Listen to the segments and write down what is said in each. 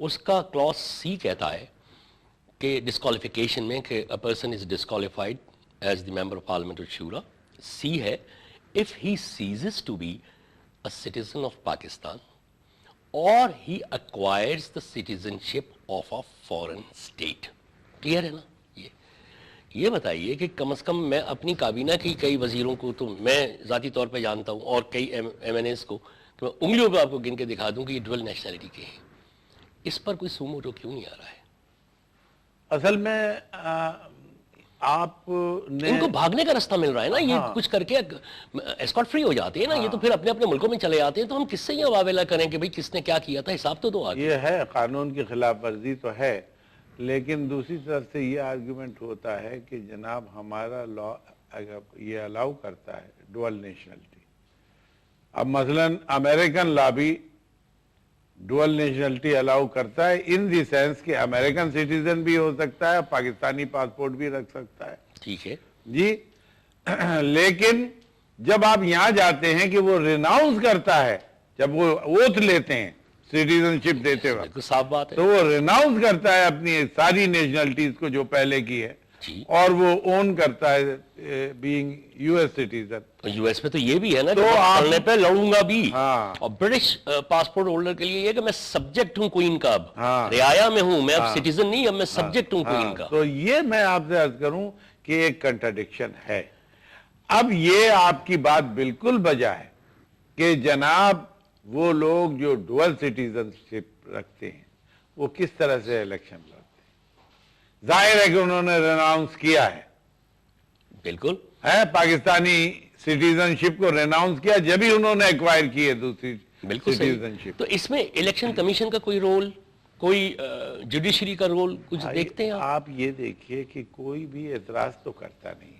اس کا class C کہتا ہے کہ ڈسکوالیفیکیشن میں کہ a person is disqualified as the member of parliament or shura. سی ہے if he ceases to be a citizen of Pakistan or he acquires the citizenship of a foreign state. Clear ہے نا؟ یہ بتائیے کہ کم از کم میں اپنی کابینہ کی کئی وزیروں کو تو میں ذاتی طور پہ جانتا ہوں اور کئی ایم این ایز کو تو میں انگلیوں پہ آپ کو گن کے دکھا دوں کہ یہ ڈوئل نیشنلٹی کے ہیں. اس پر کوئی سوموٹو کیوں نہیں آ رہا ہے؟ اصل میں آپ نے ان کو بھاگنے کا راستہ مل رہا ہے نا، یہ کچھ کر کے اسکاٹ فری ہو جاتے ہیں نا، یہ تو پھر اپنے اپنے ملکوں میں چلے جاتے ہیں. تو ہم کس سے یہ واویلا کریں کہ بھئی کس نے کیا کیا تھا؟ حساب تو دو آگے. یہ ہے قانون کی خلاف ورزی تو ہے، لیکن دوسری طرف سے یہ آرگیومنٹ ہوتا ہے کہ جناب ہمارا لا یہ الاؤ کرتا ہے ڈوئل نیشنلٹی. اب مثلا امریکن لا بھی ڈوئل نیشنلٹی الاؤ کرتا ہے ان دی سینس کہ امریکن سٹیزن بھی ہو سکتا ہے، پاکستانی پاسپورٹ بھی رکھ سکتا ہے. ٹھیک ہے جی لیکن جب آپ یہاں جاتے ہیں کہ وہ ریناؤنس کرتا ہے، جب وہ اوتھ لیتے ہیں سٹیزن شپ دیتے وقت، صاف بات ہے، تو وہ ریناؤنس کرتا ہے اپنی ساری نیشنلٹیز کو جو پہلے کی ہے، اور وہ اون کرتا ہے being U S citizen. U S میں تو یہ بھی ہے نا تو کہ آپ پڑھنے پہ لڑوں گا بھی. ہاں اور برٹش پاسپورٹ ہولڈر کے لیے یہ کہ میں سبجیکٹ ہوں کوئین کا، اب ہاں رعایا میں ہوں، میں اب سٹیزن نہیں، اب میں سبجیکٹ ہوں کوئین کا. تو یہ میں آپ سے عرض کروں کہ ایک کنٹراڈکشن ہے. اب یہ آپ کی بات بالکل بجا ہے کہ جناب وہ لوگ جو ڈوئل سٹیزن شپ رکھتے ہیں وہ کس طرح سے الیکشن لڑتے ہیں. ظاہر ہے کہ انہوں نے ریناؤنس کیا ہے، بالکل ہے پاکستانی سٹیزن شپ کو ریناؤنس کیا جب ہی انہوں نے ایکوائر کی ہے دوسری بالکل سٹیزن شپ. تو اس میں الیکشن کمیشن کا کوئی رول، کوئی جوڈیشری کا رول کچھ دیکھتے ہیں آپ یہ دیکھیے کہ کوئی بھی اعتراض تو کرتا نہیں.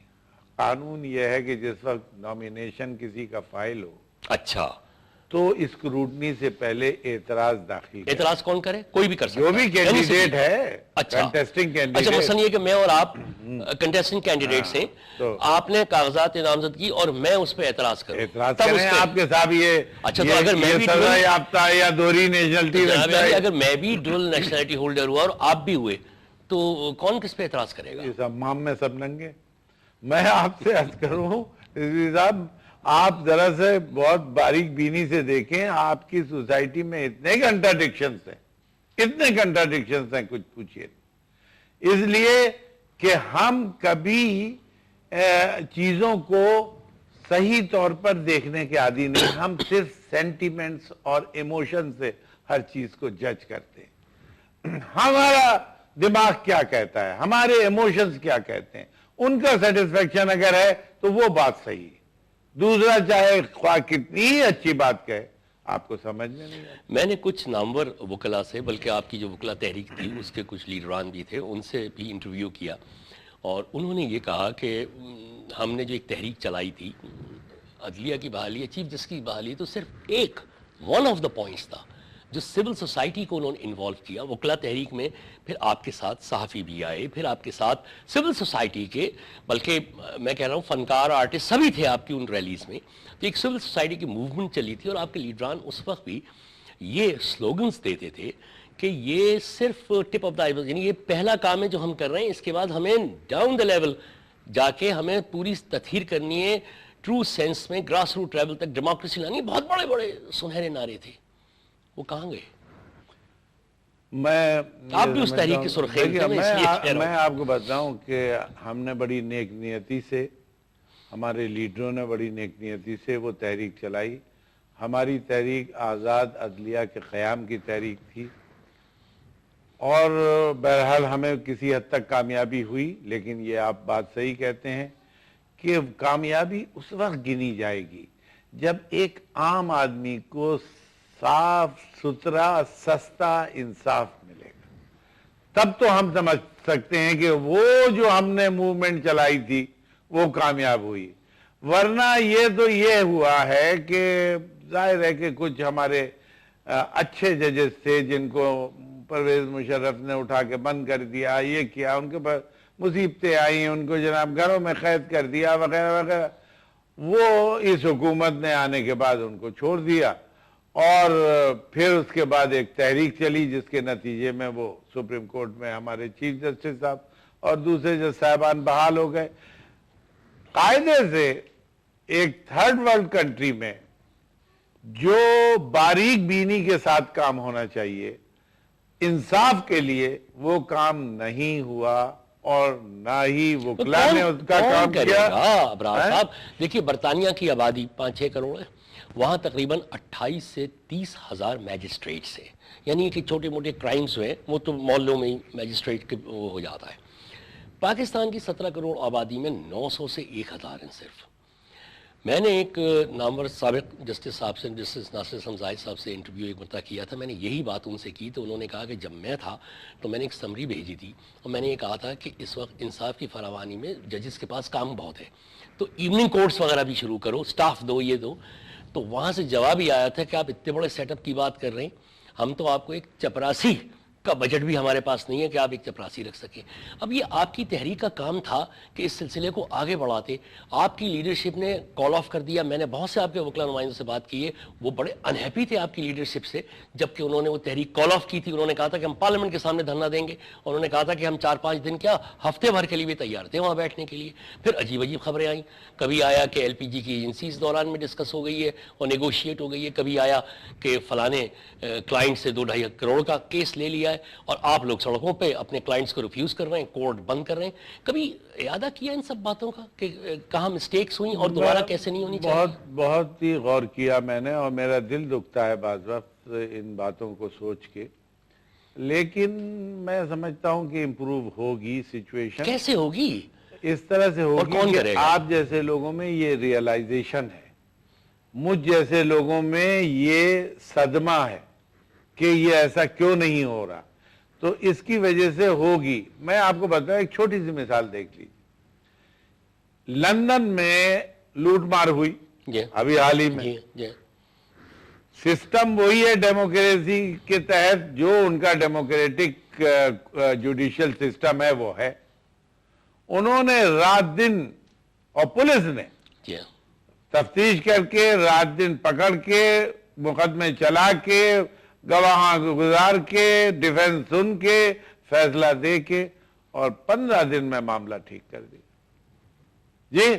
قانون یہ ہے کہ جس وقت نامینیشن کسی کا فائل ہو اچھا تو اسکروٹنی سے پہلے اعتراض داخل کرے. اعتراض کون کرے؟ کوئی بھی کر سکتا جو بھی کینڈیڈیٹ ہے، اچھا کنٹیسٹنگ اچھا کینڈیڈیٹ. مثلا یہ کہ میں اور آپ کنٹیسٹنگ کینڈیڈیٹس ہیں، آپ نے کاغذات نامزد کی اور میں اس پہ اعتراض کروں، اعتراض کریں آپ کے صاحب یہ اچھا تو اگر میں بھی سزا یافتہ یا دوہری نیشنلٹی رکھتا ہے، اگر میں بھی ڈوئل نیشنلٹی ہولڈر ہوا اور آپ بھی ہوئے تو کون کس پہ اعتراض کرے گا؟ اس امام میں سب ننگے. میں آپ سے عرض کروں رضوی صاحب، آپ ذرا سے بہت باریک بینی سے دیکھیں، آپ کی سوسائٹی میں اتنے کنٹراڈکشنز ہیں کچھ پوچھئے. اس لیے کہ ہم کبھی چیزوں کو صحیح طور پر دیکھنے کے عادی نہیں، ہم صرف سینٹیمنٹس اور ایموشن سے ہر چیز کو جج کرتے ہیں. ہمارا دماغ کیا کہتا ہے، ہمارے ایموشنز کیا کہتے ہیں، ان کا سیٹسفیکشن اگر ہے تو وہ بات صحیح ہے. دوسرا چاہے خواہ کتنی ہی اچھی بات کہے، آپ کو سمجھ میں نہیں آتا. میں نے کچھ نامور وکلا سے، بلکہ آپ کی جو وکلا تحریک تھی اس کے کچھ لیڈران بھی تھے، ان سے بھی انٹرویو کیا اور انہوں نے یہ کہا کہ ہم نے جو ایک تحریک چلائی تھی عدلیہ کی بحالی، چیف جسٹس کی بحالی، تو صرف ایک ون آف دا پوائنٹس تھا جو سول سوسائٹی کو انہوں نے انوالو کیا. وکلا تحریک میں پھر آپ کے ساتھ صحافی بھی آئے، پھر آپ کے ساتھ سول سوسائٹی کے، بلکہ میں کہہ رہا ہوں فنکار، آرٹسٹ سبھی تھے آپ کی ان ریلیز میں. تو ایک سول سوسائٹی کی موومنٹ چلی تھی اور آپ کے لیڈران اس وقت بھی یہ سلوگنز دیتے تھے کہ یہ صرف ٹپ آف دا آئی، یعنی یہ پہلا کام ہے جو ہم کر رہے ہیں، اس کے بعد ہمیں ڈاؤن دا لیول جا کے ہمیں پوری تطہیر کرنی ہے، ٹرو سینس میں گراس روٹ لیول تک ڈیموکریسی لانی. بہت بڑے بڑے سنہرے نعرے تھے، وہ کہاں گئے؟ آپ بھی اس تحریک کی سرخیل تھے. میں آپ کو بتاؤں کہ ہم نے بڑی نیک نیتی سے، ہمارے لیڈروں نے بڑی نیک نیتی سے وہ تحریک چلائی. ہماری تحریک آزاد عدلیہ کے قیام کی تحریک تھی اور بہرحال ہمیں کسی حد تک کامیابی ہوئی. لیکن یہ آپ بات صحیح کہتے ہیں کہ کامیابی اس وقت گنی جائے گی جب ایک عام آدمی کو صاف ستھرا سستا انصاف ملے گا. تب تو ہم سمجھ سکتے ہیں کہ وہ جو ہم نے موومنٹ چلائی تھی وہ کامیاب ہوئی. ورنہ یہ تو یہ ہوا ہے کہ ظاہر ہے کہ کچھ ہمارے اچھے ججز تھے جن کو پرویز مشرف نے اٹھا کے بند کر دیا، یہ کیا، ان کے پر مصیبتیں آئیں، ان کو جناب گھروں میں قید کر دیا وغیرہ وغیرہ. وہ اس حکومت نے آنے کے بعد ان کو چھوڑ دیا اور پھر اس کے بعد ایک تحریک چلی جس کے نتیجے میں وہ سپریم کورٹ میں ہمارے چیف جسٹس صاحب اور دوسرے جج صاحبان بحال ہو گئے. قاعدے سے ایک تھرڈ ورلڈ کنٹری میں جو باریک بینی کے ساتھ کام ہونا چاہیے انصاف کے لیے وہ کام نہیں ہوا اور نہ ہی وکلا نے اس کا کام کیا. ابرار صاحب دیکھیے برطانیہ کی آبادی 5-6 کروڑ ہے, وہاں تقریباً 28 سے 30 ہزار میجسٹریٹس ہیں, یعنی کہ چھوٹے موٹے کرائمز ہوئے وہ تو محلوں میں ہی میجسٹریٹ وہ ہو جاتا ہے. پاکستان کی 17 کروڑ آبادی میں 900 سے 1000 ہیں صرف. میں نے ایک نامور سابق جسٹس صاحب سے, جسٹس ناصر اسلم زاہد صاحب سے انٹرویو ایک مرتبہ کیا تھا. میں نے یہی بات ان سے کی تو انہوں نے کہا کہ جب میں تھا تو میں نے ایک سمری بھیجی تھی اور میں نے یہ کہا تھا کہ اس وقت انصاف کی فراوانی میں ججز کے پاس کام بہت ہے تو ایوننگ کورٹس وغیرہ بھی شروع کرو, سٹاف دو, یہ دو. تو وہاں سے جواب ہی آیا تھا کہ آپ اتنے بڑے سیٹ اپ کی بات کر رہے ہیں, ہم تو آپ کو ایک چپراسی کا بجٹ بھی ہمارے پاس نہیں ہے کہ آپ ایک چپراسی رکھ سکیں. اب یہ آپ کی تحریک کا کام تھا کہ اس سلسلے کو آگے بڑھاتے. آپ کی لیڈرشپ نے کال آف کر دیا. میں نے بہت سے آپ کے وکلا نمائندوں سے بات کی ہے, وہ بڑے انہیپی تھے آپ کی لیڈرشپ سے جبکہ انہوں نے وہ تحریک کال آف کی تھی. انہوں نے کہا تھا کہ ہم پارلیمنٹ کے سامنے دھرنا دیں گے, اور انہوں نے کہا تھا کہ ہم 4-5 دن کیا ہفتے بھر کے لیے بھی تیار تھے وہاں بیٹھنے کے لیے. پھر عجیب عجیب خبریں آئیں. کبھی آیا کہ ایل پی جی کی ایجنسی اس دوران میں ڈسکس ہو گئی ہے اور نیگوشیٹ ہو گئی ہے. کبھی آیا کہ فلانے کلائنٹ سے 2-2.5 کروڑ کا کیس لے لیا ہے اور آپ لوگ سڑکوں پہ اپنے کلائنٹس کو ریفیوز کر رہے ہیں, کورٹ بند کر رہے ہیں. کبھی اعادہ کیا ان سب باتوں کا کہ کہاں مسٹیکس ہوئیں اور دوبارہ کیسے نہیں ہونی چاہیے؟ بہت ہی غور کیا میں نے, اور میرا دل دکھتا ہے بعض وقت ان باتوں کو سوچ کے, لیکن میں سمجھتا ہوں کہ امپروو ہوگی سچویشن. کیسے ہوگی؟ اس طرح سے ہوگی کون کہ کرے گا؟ آپ جیسے لوگوں میں یہ ریئلائزیشن ہے, مجھ جیسے لوگوں میں یہ صدمہ ہے کہ یہ ایسا کیوں نہیں ہو رہا, تو اس کی وجہ سے ہوگی. میں آپ کو بتاؤں ایک چھوٹی سی مثال دیکھ لیجیے. لندن میں لوٹ مار ہوئی ابھی حال ہی میں, سسٹم وہی ہے ڈیموکریسی کے تحت جو ان کا ڈیموکریٹک جوڈیشل سسٹم ہے وہ ہے. انہوں نے رات دن, اور پولیس نے تفتیش کر کے رات دن پکڑ کے مقدمے چلا کے گواہاں گزار کے ڈیفنس سن کے فیصلہ دے کے اور 15 دن میں معاملہ ٹھیک کر دیا. جی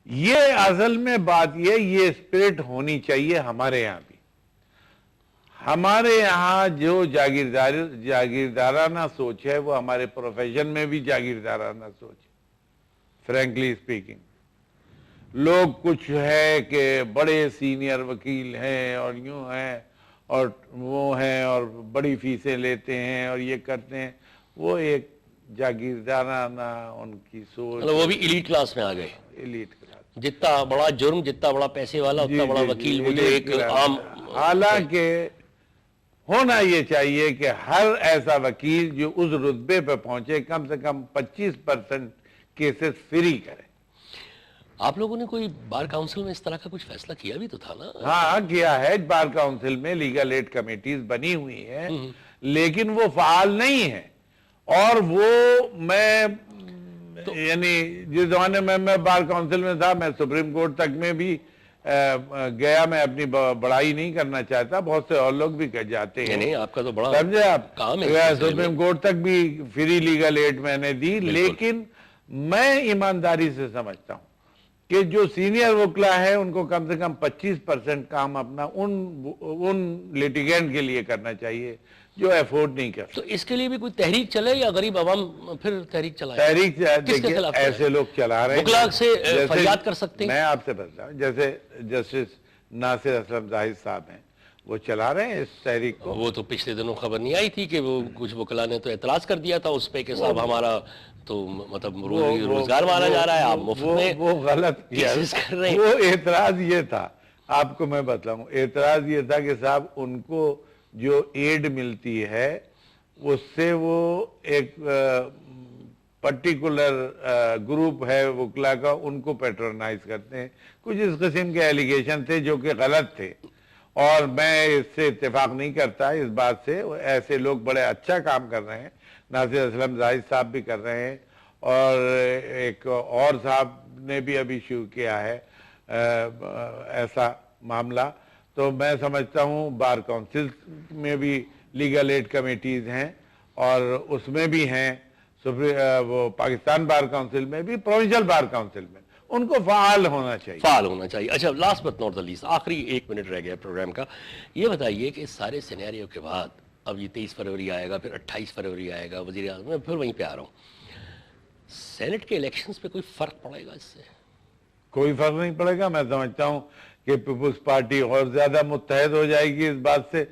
یہ اصل میں بات یہ اسپرٹ ہونی چاہیے ہمارے یہاں بھی. ہمارے یہاں جو جاگیردارانہ سوچ ہے وہ ہمارے پروفیشن میں بھی جاگیردارانہ سوچ ہے. فرینکلی اسپیکنگ, لوگ کچھ ہے کہ بڑے سینئر وکیل ہیں اور یوں ہیں اور وہ ہیں اور بڑی فیسیں لیتے ہیں اور یہ کرتے ہیں, وہ ایک جاگیردارانہ ان کی سوچ, وہ بھی ایلیٹ کلاس میں آ گئے. ایلیٹ کلاس, جتنا بڑا جرم جتنا بڑا پیسے والا اتنا بڑا وکیل, وہ جو ایک عام. حالانکہ ہونا یہ چاہیے کہ ہر ایسا وکیل جو اس رتبے پہ پہنچے کم سے کم 25% کیسز فری کرے. آپ لوگوں نے کوئی بار کاؤنسل میں اس طرح کا کچھ فیصلہ کیا بھی تو تھا نا؟ ہاں کیا ہے, بار کاؤنسل میں لیگل ایڈ کمیٹیز بنی ہوئی ہیں لیکن وہ فعال نہیں ہیں. اور وہ میں یعنی جس زمانے میں بار کاؤنسل میں تھا, میں سپریم کورٹ تک میں بھی گیا. میں اپنی بڑائی نہیں کرنا چاہتا, بہت سے اور لوگ بھی جاتے ہیں. نہیں آپ کا تو بڑا سمجھے آپ, کام ہے. سپریم کورٹ تک بھی فری لیگل ایڈ میں نے دی. لیکن میں ایمانداری سے سمجھتا ہوں کہ جو سینئر وکلا ہے ان کو کم سے کم 25% کام اپنا ان لیٹیگینٹ کے لیے کرنا چاہیے جو افورڈ نہیں کر. تو اس کے لیے بھی کوئی تحریک چلے یا غریب عوام پھر تحریک چلائے؟ تحریک دیکھیے ایسے لوگ چلا رہے ہیں, وکلا سے فریاد کر سکتے ہیں. میں آپ سے بتا رہا ہوں جیسے جسٹس ناصر اسلم زاہد صاحب ہیں, وہ چلا رہے ہیں اس تحریک کو. وہ تو پچھلے دنوں خبر نہیں آئی تھی کہ وہ کچھ وکلا نے تو اعتراض کر دیا تھا اس پہ کہ صاحب ہمارا تو مطلب روزگار مارا جا رہا ہے, آپ مفت میں وہ غلط کر رہے ہیں. وہ اعتراض یہ تھا, آپ کو میں بتاؤں, اعتراض یہ تھا کہ صاحب ان کو جو ایڈ ملتی ہے اس سے وہ ایک پرٹیکولر گروپ ہے وکلا کا, ان کو پیٹرنائز کرتے ہیں. کچھ اس قسم کے ایلیگیشن تھے جو کہ غلط تھے, اور میں اس سے اتفاق نہیں کرتا اس بات سے. ایسے لوگ بڑے اچھا کام کر رہے ہیں, ناصر اسلم زاہد صاحب بھی کر رہے ہیں, اور ایک اور صاحب نے بھی ابھی شروع کیا ہے ایسا معاملہ. تو میں سمجھتا ہوں بار کونسل میں بھی لیگل ایڈ کمیٹیز ہیں اور اس میں بھی ہیں وہ پاکستان بار کونسل میں بھی، پروونشل بار کونسل میں، ان کو فعال ہونا چاہیے. فعال ہونا چاہیے. اچھا، last but not the least, آخری 1 منٹ رہ گیا پروگرام کا. یہ بتائیے کہ اس سارے سینیریو کے بعد اب یہ 23 فروری آئے گا، پھر 28 فروری آئے گا وزیر اعظم، میں پھر وہیں پہ آ رہا ہوں. سینٹ کے الیکشنز پہ کوئی فرق پڑے گا اس سے؟ کوئی فرق نہیں پڑے گا. میں سمجھتا ہوں کہ پیپلز پارٹی اور زیادہ متحد ہو جائے گی اس بات سے.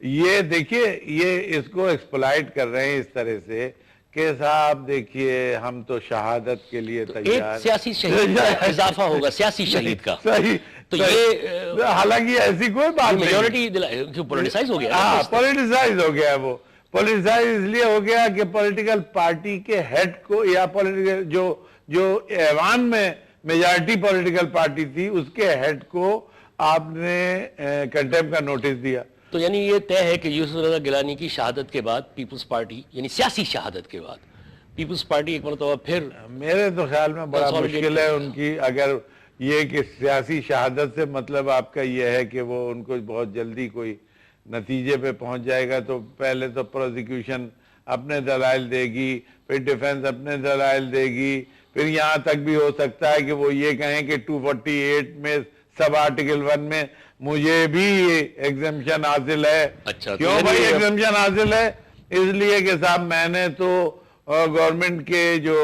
یہ دیکھیے، یہ اس کو ایکسپلائٹ کر رہے ہیں اس طرح سے کہ صاحب دیکھیے ہم تو شہادت کے لیے تیار. ایک سیاسی شہید کا اضافہ ہوگا، سیاسی شہید کا. صحیح. تو یہ حالانکہ ایسی کوئی بات نہیں. میجورٹی پولیٹیسائز ہو گیا. ہاں، پولیٹیسائز ہو گیا. وہ پولیٹیسائز اس لیے ہو گیا کہ پولیٹیکل پارٹی کے ہیڈ کو یا پولیٹیکل جو ایوان میں میجارٹی پولیٹیکل پارٹی تھی اس کے ہیڈ کو آپ نے کنٹیمپٹ کا نوٹس دیا. تو یعنی یہ طے ہے کہ یوسف رضا گیلانی کی شہادت کے بعد پیپلز پارٹی، یعنی سیاسی شہادت کے بعد پیپلز پارٹی ایک مرتبہ پھر، میرے تو خیال میں بڑا مشکل ہے ان کی. اگر یہ کہ سیاسی شہادت سے مطلب آپ کا یہ ہے کہ وہ ان کو بہت جلدی کوئی نتیجے پہ پہنچ جائے گا، تو پہلے تو پروزیکیوشن اپنے دلائل دے گی، پھر ڈیفنس اپنے دلائل دے گی، پھر یہاں تک بھی ہو سکتا ہے کہ وہ یہ کہیں کہ 248 میں سب آرٹیکل 1 میں مجھے بھی ایگزمپشن حاصل ہے. کیوں بھائی ایگزمپشن حاصل ہے؟ اس لیے کہ صاحب میں نے تو گورنمنٹ کے جو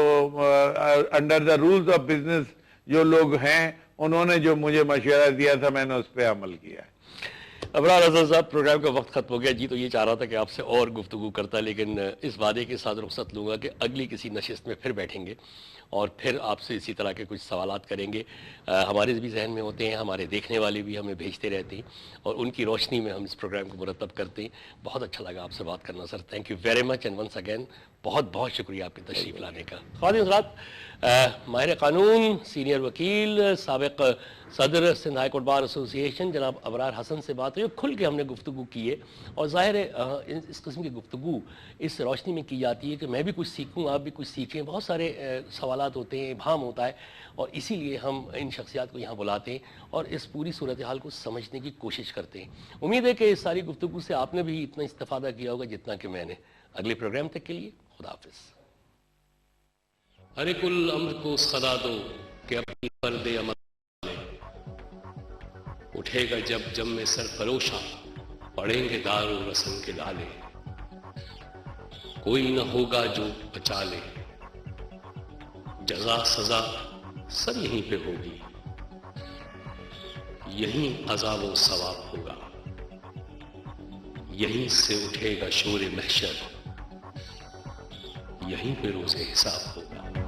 under the rules of business جو لوگ ہیں انہوں نے جو مجھے مشورہ دیا تھا میں نے اس پہ عمل کیا ہے. ابرار حسن صاحب، پروگرام کا وقت ختم ہو گیا. جی تو یہ چاہ رہا تھا کہ آپ سے اور گفتگو کرتا، لیکن اس وعدے کے ساتھ رخصت لوں گا کہ اگلی کسی نشست میں پھر بیٹھیں گے اور پھر آپ سے اسی طرح کے کچھ سوالات کریں گے. ہمارے بھی ذہن میں ہوتے ہیں، ہمارے دیکھنے والے بھی ہمیں بھیجتے رہتے ہیں اور ان کی روشنی میں ہم اس پروگرام کو مرتب کرتے ہیں. بہت اچھا لگا آپ سے بات کرنا sir. Thank you very much and once again بہت بہت شکریہ آپ کے تشریف لانے کا. خواتین حضرات، ماہر قانون، سینئر وکیل، سابق صدر سندھ ہائی کورٹ بار ایسوسی ایشن جناب ابرار حسن سے بات ہوئی. کھل کے ہم نے گفتگو کی ہے اور ظاہر ہے اس قسم کی گفتگو اس روشنی میں کی جاتی ہے کہ میں بھی کچھ سیکھوں، آپ بھی کچھ سیکھیں. بہت سارے سوالات ہوتے ہیں، ابہام ہوتا ہے اور اسی لیے ہم ان شخصیات کو یہاں بلاتے ہیں اور اس پوری صورتحال کو سمجھنے کی کوشش کرتے ہیں. امید ہے کہ اس ساری گفتگو سے آپ نے بھی اتنا استفادہ کیا ہوگا جتنا کہ میں نے. اگلے پروگرام تک کے لیے خدا حافظ. ہر کل امر کو صدا دو کہ اپنی فرد عمل اٹھے گا جب جم میں سرفروشاں پڑیں گے دار و رسم کے ڈالے. کوئی نہ ہوگا جو بچا لے، جزا سزا سب یہیں پہ ہوگی، یہیں عذاب و ثواب ہوگا، یہیں سے اٹھے گا شور محشر، یہیں پہ روز حساب ہوگا.